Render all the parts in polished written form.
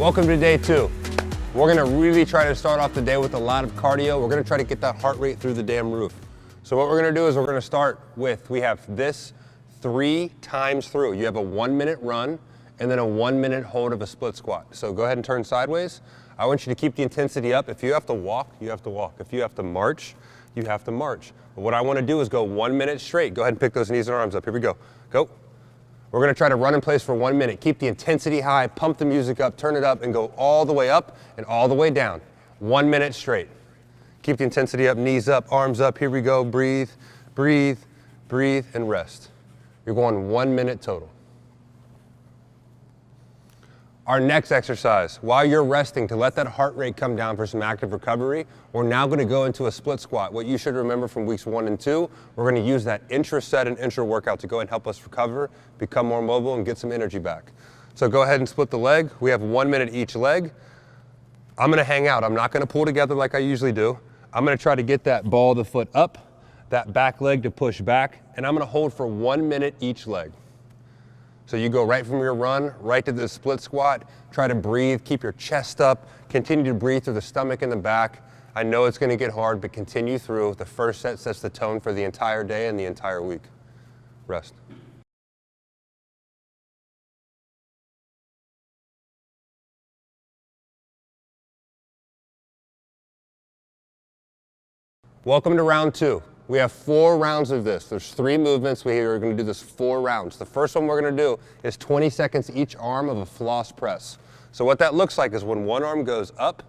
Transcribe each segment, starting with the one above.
Welcome to day 2. We're gonna really try to start off the day with a lot of cardio. We're gonna try to get that heart rate through the damn roof. So what we're gonna do is we're gonna start with, we have this 3 times through. You have a 1-minute run and then a 1-minute hold of a split squat. So go ahead and turn sideways. I want you to keep the intensity up. If you have to walk, you have to walk. If you have to march, you have to march. But what I wanna do is go 1 minute straight. Go ahead and pick those knees and arms up. Here we go. Go. We're gonna try to run in place for 1 minute. Keep the intensity high, pump the music up, turn it up, and go all the way up and all the way down. 1 minute straight. Keep the intensity up, knees up, arms up. Here we go. Breathe, breathe, breathe, and rest. You're going 1 minute total. Our next exercise, while you're resting to let that heart rate come down for some active recovery, we're now going to go into a split squat. What you should remember from weeks 1 and 2, we're going to use that intra-set and intra-workout to go and help us recover, become more mobile, and get some energy back. So go ahead and split the leg. We have 1 minute each leg. I'm going to hang out. I'm not going to pull together like I usually do. I'm going to try to get that ball of the foot up, that back leg to push back, and I'm going to hold for 1 minute each leg. So you go right from your run, right to the split squat, try to breathe, keep your chest up, continue to breathe through the stomach and the back. I know it's gonna get hard, but continue through. The first set sets the tone for the entire day and the entire week. Rest. Welcome to round 2. We have 4 rounds of this. There's 3 movements. We are going to do this 4 rounds. The first one we're going to do is 20 seconds each arm of a floss press. So what that looks like is when one arm goes up,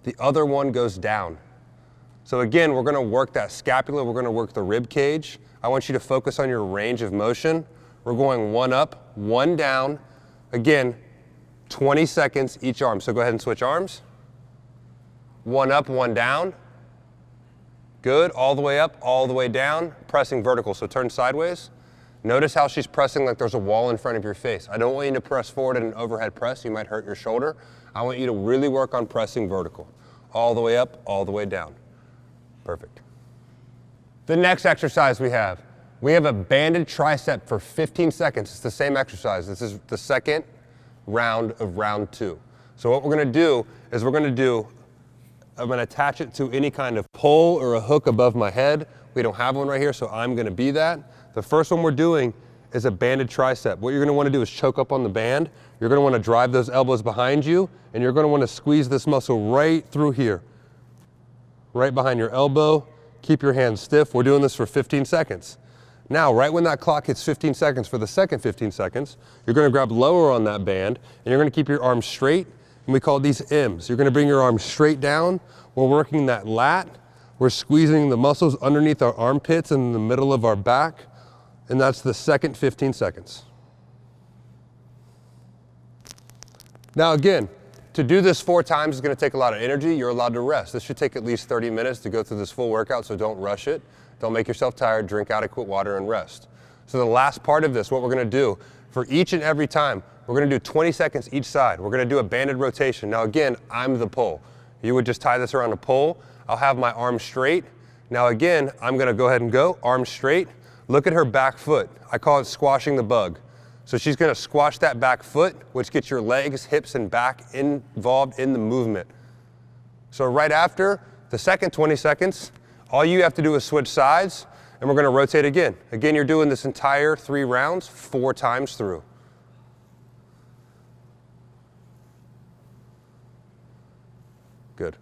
the other one goes down. So again, we're going to work that scapula. We're going to work the rib cage. I want you to focus on your range of motion. We're going 1 up, 1 down. Again, 20 seconds each arm. So go ahead and switch arms. 1 up, 1 down. Good, all the way up, all the way down, pressing vertical, so turn sideways. Notice how she's pressing like there's a wall in front of your face. I don't want you to press forward in an overhead press, you might hurt your shoulder. I want you to really work on pressing vertical. All the way up, all the way down. Perfect. The next exercise we have a banded tricep for 15 seconds. It's the same exercise. This is the second round of round 2. So what we're gonna do is I'm going to attach it to any kind of pole or a hook above my head. We don't have one right here, so I'm going to be that. The first one we're doing is a banded tricep. What you're going to want to do is choke up on the band. You're going to want to drive those elbows behind you, and you're going to want to squeeze this muscle right through here, right behind your elbow. Keep your hands stiff. We're doing this for 15 seconds. Now, right when that clock hits 15 seconds, for the second 15 seconds, you're going to grab lower on that band, and you're going to keep your arms straight. And we call these M's. You're going to bring your arms straight down. We're working that lat. We're squeezing the muscles underneath our armpits and in the middle of our back. And that's the second 15 seconds. Now again, to do this 4 times is going to take a lot of energy. You're allowed to rest. This should take at least 30 minutes to go through this full workout, so don't rush it. Don't make yourself tired. Drink adequate water and rest. So the last part of this, what we're going to do, for each and every time, we're going to do 20 seconds each side. We're going to do a banded rotation. Now again, I'm the pole. You would just tie this around a pole. I'll have my arms straight. Now again, I'm going to go ahead and go, arms straight. Look at her back foot. I call it squashing the bug. So she's going to squash that back foot, which gets your legs, hips, and back involved in the movement. So right after the second 20 seconds, all you have to do is switch sides, and we're going to rotate again. Again, you're doing this entire 3 rounds 4 times through. Good.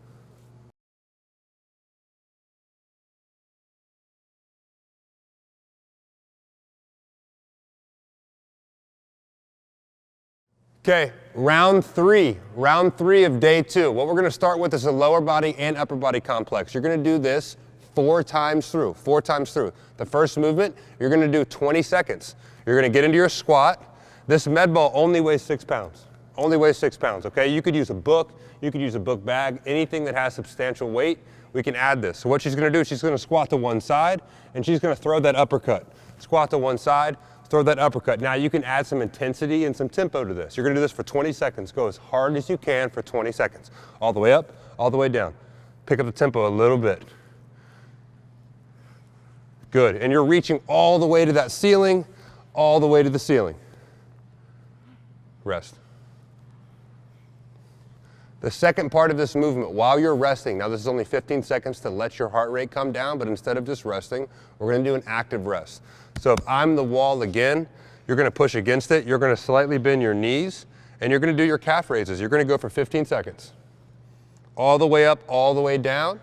Okay, round 3 of day 2. What we're going to start with is a lower body and upper body complex. You're going to do this 4 times through. The first movement, you're going to do 20 seconds. You're going to get into your squat. This med ball only weighs 6 pounds. Only weighs 6 pounds, okay? You could use a book, you could use a book bag, anything that has substantial weight, we can add this. So what she's gonna do is she's gonna squat to one side, and she's gonna throw that uppercut. Squat to one side, throw that uppercut. Now you can add some intensity and some tempo to this. You're gonna do this for 20 seconds. Go as hard as you can for 20 seconds. All the way up, all the way down. Pick up the tempo a little bit. Good, and you're reaching all the way to that ceiling, all the way to the ceiling. Rest. The second part of this movement, while you're resting, now this is only 15 seconds to let your heart rate come down, but instead of just resting, we're gonna do an active rest. So if I'm the wall again, you're gonna push against it, you're gonna slightly bend your knees, and you're gonna do your calf raises. You're gonna go for 15 seconds. All the way up, all the way down.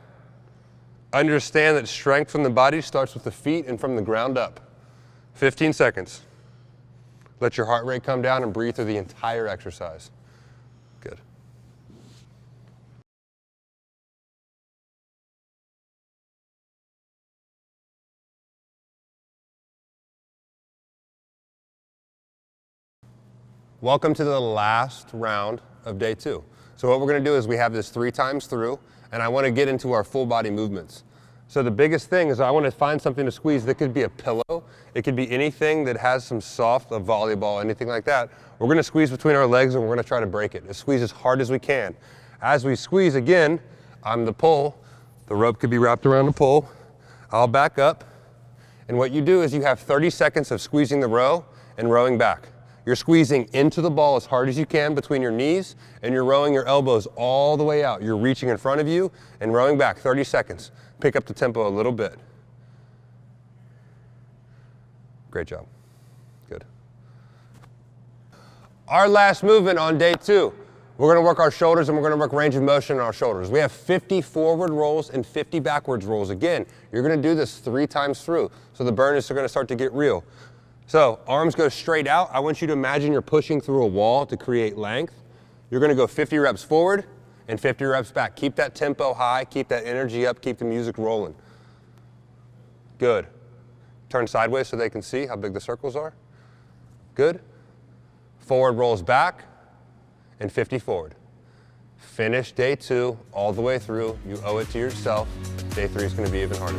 Understand that strength from the body starts with the feet and from the ground up. 15 seconds. Let your heart rate come down and breathe through the entire exercise. Good. Welcome to the last round of day 2. So what we're going to do is we have this 3 times through, and I want to get into our full body movements. So the biggest thing is I want to find something to squeeze. That could be a pillow. It could be anything that has some soft, a volleyball, anything like that. We're going to squeeze between our legs and we're going to try to break it. Squeeze as hard as we can. As we squeeze again, I'm the pull. The rope could be wrapped around the pole. I'll back up. And what you do is you have 30 seconds of squeezing the row and rowing back. You're squeezing into the ball as hard as you can between your knees, and you're rowing your elbows all the way out. You're reaching in front of you and rowing back, 30 seconds. Pick up the tempo a little bit. Great job. Good. Our last movement on day 2. We're going to work our shoulders and we're going to work range of motion in our shoulders. We have 50 forward rolls and 50 backwards rolls. Again, you're going to do this 3 times through, so the burn is going to start to get real. So arms go straight out. I want you to imagine you're pushing through a wall to create length. You're going to go 50 reps forward and 50 reps back. Keep that tempo high, keep that energy up, keep the music rolling. Good. Turn sideways so they can see how big the circles are. Good. Forward rolls back and 50 forward. Finish day 2 all the way through. You owe it to yourself. Day 3 is going to be even harder.